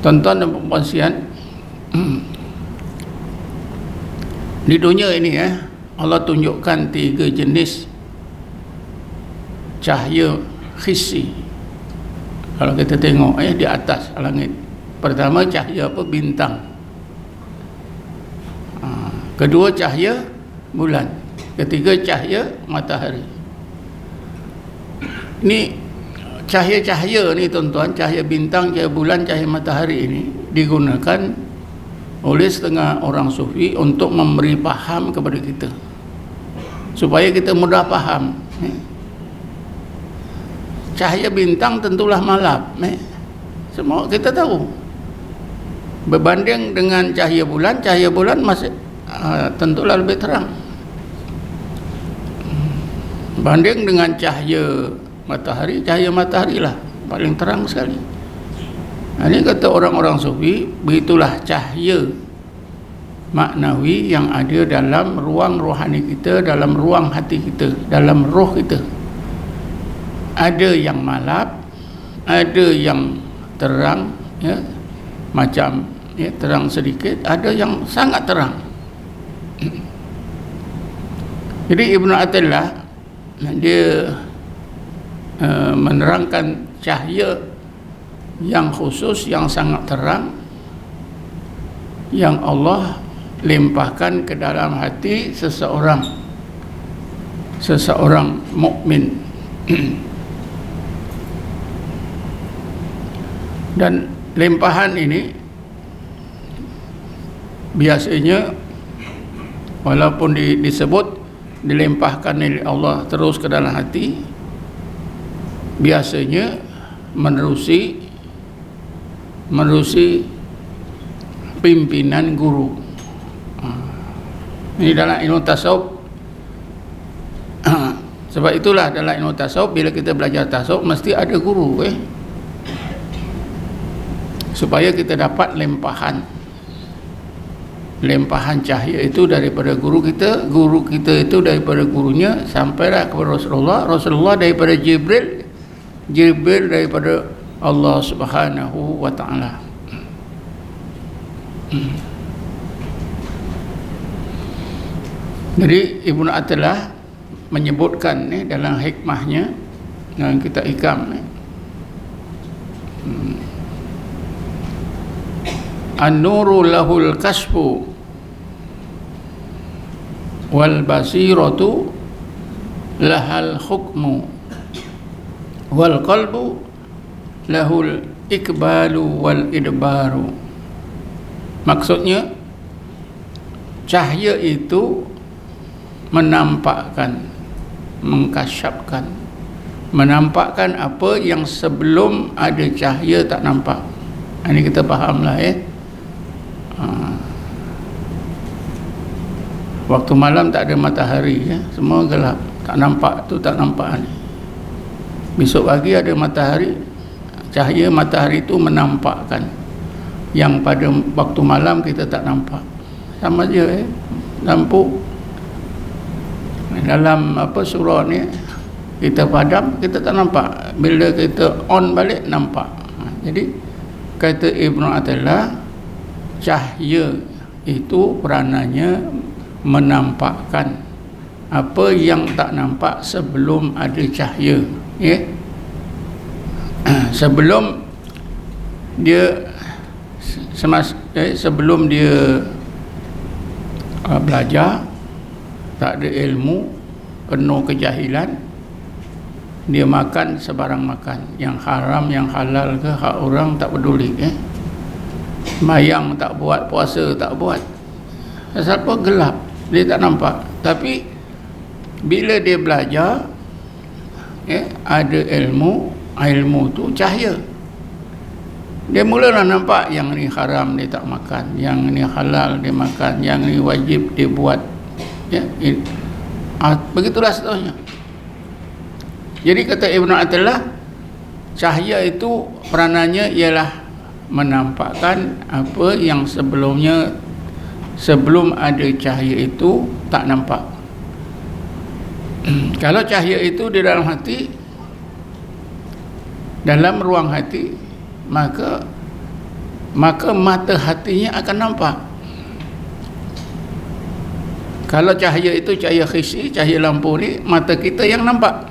Tuan-tuan dan puan sekalian, di dunia ini Allah tunjukkan 3 jenis cahaya hissi. Kalau kita tengok di atas langit, pertama cahaya apa? Bintang. Kedua cahaya bulan. Ketiga cahaya matahari. Ini cahaya-cahaya ni tuan-tuan, cahaya bintang, cahaya bulan, cahaya matahari ini digunakan oleh setengah orang sufi untuk memberi faham kepada kita, supaya kita mudah faham. Cahaya bintang tentulah malap, semua kita tahu. Berbanding dengan cahaya bulan masih tentulah lebih terang. Banding dengan cahaya matahari lah paling terang sekali. Ini kata orang-orang sufi, begitulah cahaya maknawi yang ada dalam ruang rohani kita, dalam ruang hati kita, dalam roh kita. Ada yang malap, ada yang terang, macam terang sedikit, ada yang sangat terang. Jadi Ibnu Athaillah dia menerangkan cahaya yang khusus, yang sangat terang, yang Allah limpahkan ke dalam hati seseorang mukmin. Dan limpahan ini biasanya walaupun disebut dilimpahkan oleh Allah terus ke dalam hati, biasanya menerusi pimpinan guru. Ini dalam ilmu tasawuf. Sebab itulah dalam ilmu tasawuf, bila kita belajar tasawuf mesti ada guru, supaya kita dapat limpahan cahaya itu daripada guru kita itu daripada gurunya, sampailah kepada Rasulullah daripada Jibril daripada Allah Subhanahu wa ta'ala. Jadi Ibnu Athaillah menyebutkan dalam hikmahnya yang kita ikam, an-nuru lahul kasfu wal basiratu lahal hukmu wal qalbu lahul ikbalu wal idbaru. Maksudnya cahaya itu menampakkan, mengkasyafkan, menampakkan apa yang sebelum ada cahaya tak nampak. Ini kita fahamlah waktu malam tak ada matahari, semua gelap, tak nampak tu, tak nampak ni. Besok pagi ada matahari, cahaya matahari itu menampakkan yang pada waktu malam kita tak nampak. Sama je lampu dalam surah ni kita padam, kita tak nampak, bila kita on balik nampak. Jadi kata Ibnu Athaillah, cahaya itu peranannya menampakkan apa yang tak nampak sebelum ada cahaya, sebelum dia sebelum dia belajar tak ada ilmu, penuh kejahilan, dia makan sebarang makan, yang haram yang halal ke hak orang tak peduli, sembahyang tak buat, puasa tak buat. Pasal apa? Gelap, dia tak nampak. Tapi bila dia belajar, ada ilmu tu cahaya, dia mulalah nampak yang ni haram dia tak makan, yang ni halal dia makan, yang ni wajib dia buat, begitulah seterusnya. Jadi kata Ibnu Athaillah, cahaya itu peranannya ialah menampakkan apa yang sebelumnya, sebelum ada cahaya itu tak nampak. Kalau cahaya itu di dalam hati, dalam ruang hati, maka maka mata hatinya akan nampak. Kalau cahaya itu cahaya khisi, cahaya lampu ni, mata kita yang nampak.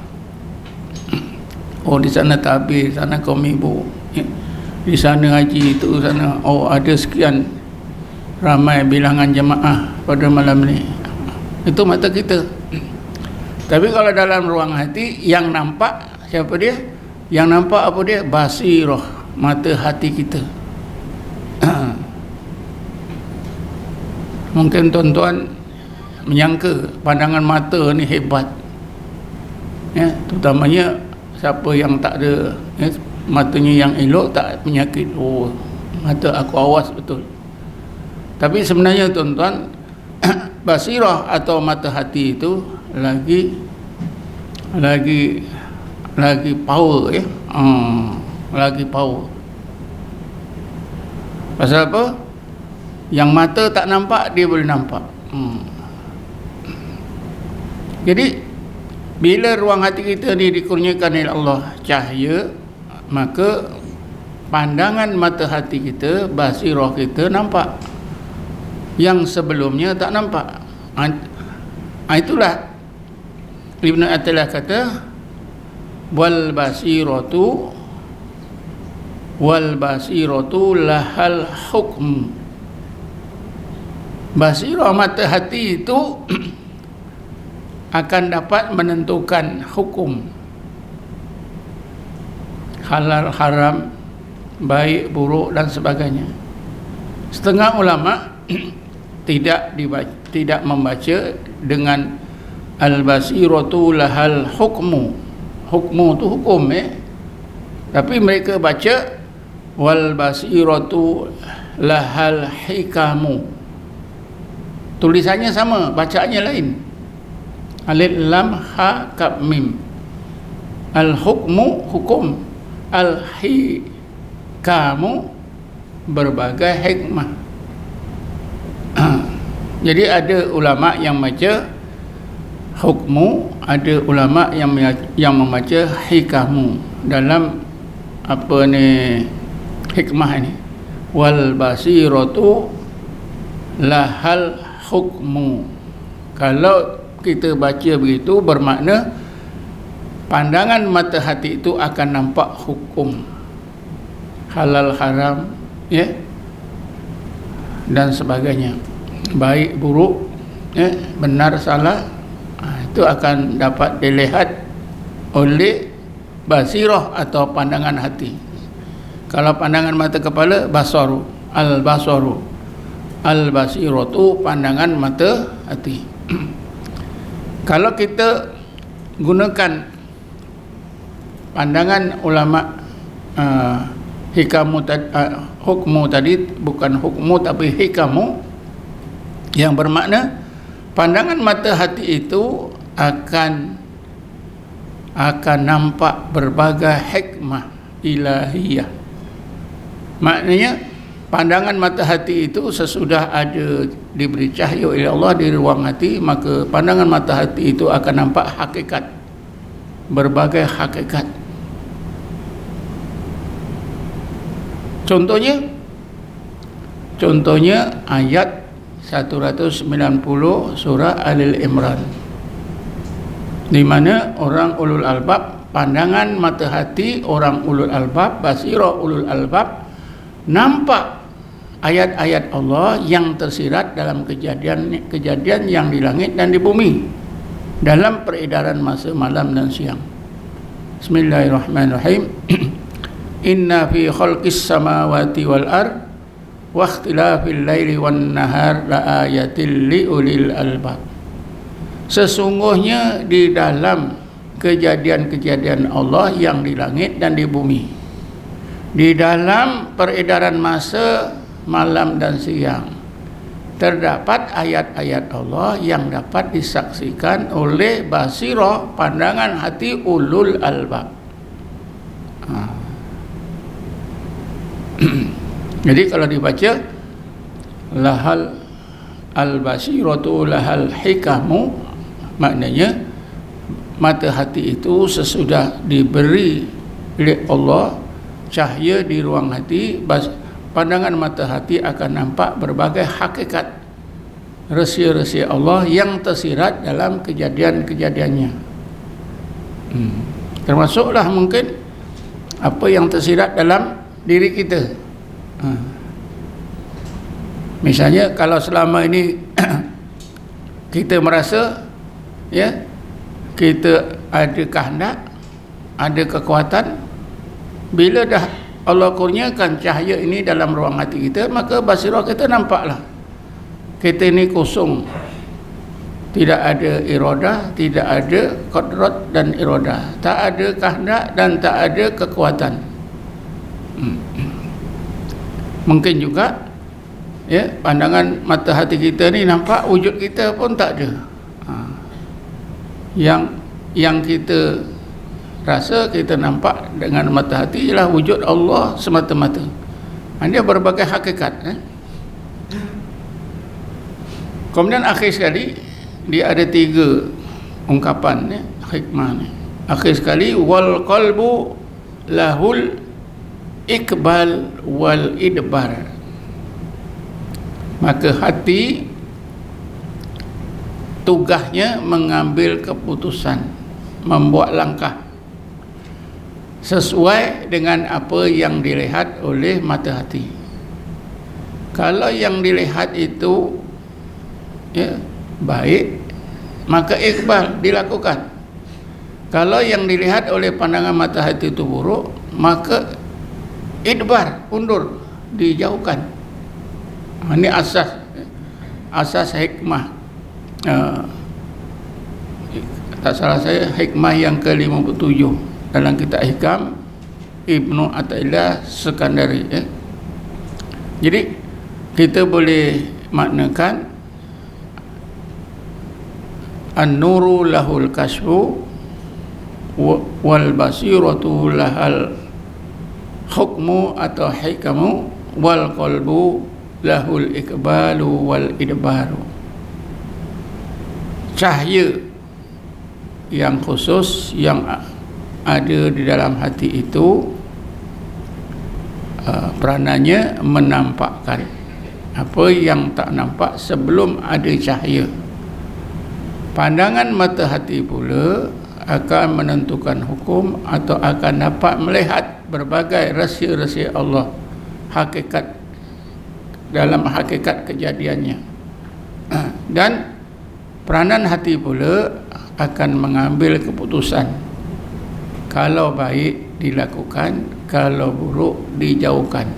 Oh, di sana tabir, di sana kaum ibu, di sana haji, itu sana, oh ada sekian ramai bilangan jemaah pada malam ni. Itu mata kita. Tapi kalau dalam ruang hati, yang nampak siapa dia? Yang nampak apa dia? Basirah, mata hati kita. Mungkin tuan-tuan menyangka pandangan mata ni hebat, ya, terutamanya siapa yang tak ada, ya, matanya yang elok, tak penyakit. Oh, mata aku awas betul. Tapi sebenarnya tuan-tuan, basirah atau mata hati itu lagi power, ya. Lagi power. Pasal apa? Yang mata tak nampak, dia boleh nampak. Jadi bila ruang hati kita ni dikurniakan oleh Allah cahaya, maka pandangan mata hati kita, basirah kita nampak, yang sebelumnya tak nampak. Itulah Ibn Athilah kata, wal basiratu lahal hukm. Basirah mata hati itu akan dapat menentukan hukum, halal haram, baik buruk dan sebagainya. Setengah ulama tidak membaca dengan al-basiratu lahal hukmu. Hukmu tu hukum, tapi mereka baca wal basiratu lahal hikamu. Tulisannya sama, bacaannya lain. Alif lam ha kaf mim. Al hukmu hukum, al hikamu berbagai hikmah. Jadi ada ulama yang baca hukmu, ada ulama yang membaca hikamu dalam apa ni hikmah ni. Wal basiratu lahal hukmu. Kalau kita baca begitu, bermakna pandangan mata hati itu akan nampak hukum, halal haram, ya, dan sebagainya, baik buruk, ya, benar salah, itu akan dapat dilihat oleh basirah atau pandangan hati. Kalau pandangan mata kepala, basaru, al-basiratu pandangan mata hati. Kalau kita gunakan pandangan ulama hukmu tadi, bukan hukmu tapi hikamu, yang bermakna pandangan mata hati itu akan nampak berbagai hikmah ilahiyah. Maknanya pandangan mata hati itu sesudah ada diberi cahaya oleh Allah di ruang hati, maka pandangan mata hati itu akan nampak hakikat, berbagai hakikat. Contohnya ayat 190 surah Al-Imran, di mana orang ulul albab, pandangan mata hati orang ulul albab, basirah ulul albab, nampak ayat-ayat Allah yang tersirat dalam kejadian yang di langit dan di bumi dalam peredaran masa malam dan siang. Bismillahirrahmanirrahim. Inna fi khalqis samawati wal ard wa ikhtilafil laili wan nahar la ayatil liulil albab. Sesungguhnya di dalam kejadian-kejadian Allah yang di langit dan di bumi, di dalam peredaran masa malam dan siang, terdapat ayat-ayat Allah yang dapat disaksikan oleh basirah, pandangan hati ulul albab. Jadi kalau dibaca lahal al-basiratu lahal hikamu, maknanya mata hati itu sesudah diberi oleh Allah cahaya di ruang hati, pandangan mata hati akan nampak berbagai hakikat rahsia-rahsia Allah yang tersirat dalam kejadian-kejadiannya. Termasuklah mungkin apa yang tersirat dalam diri kita. Misalnya kalau selama ini kita merasa kita ada kehendak, ada kekuatan, bila dah Allah kurniakan cahaya ini dalam ruang hati kita, maka basirah kita nampaklah kita ini kosong, tidak ada iradah, tidak ada qadrat dan iradah, tak ada kehendak dan tak ada kekuatan. Mungkin juga pandangan mata hati kita ni nampak wujud kita pun tak ada. Yang kita rasa, kita nampak dengan mata hati ialah wujud Allah semata-mata. Dia berbagai hakikat. Kemudian akhir sekali dia ada 3 ungkapan hikmah ni. Akhir sekali, wal qalbu lahul ikbal wal idbar. Maka hati tugasnya mengambil keputusan, membuat langkah sesuai dengan apa yang dilihat oleh mata hati. Kalau yang dilihat itu baik, maka ikbal dilakukan. Kalau yang dilihat oleh pandangan mata hati itu buruk, maka idbar, undur, dijauhkan. Ini asas hikmah. Tak salah saya, hikmah yang ke-57 dalam kitab Hikam Ibnu Athaillah Sekandari. Jadi kita boleh maknakan an-nuru lahul kasfu wal basiratu lahal hukmu atau hikamu wal qalbu lahul ikbalu wal idbaru. Cahaya yang khusus yang ada di dalam hati itu peranannya menampakkan apa yang tak nampak sebelum ada cahaya. Pandangan mata hati pula akan menentukan hukum atau akan dapat melihat berbagai rahsia-rahsia Allah, hakikat dalam hakikat kejadiannya. Dan peranan hati pula akan mengambil keputusan. Kalau baik dilakukan, kalau buruk dijauhkan.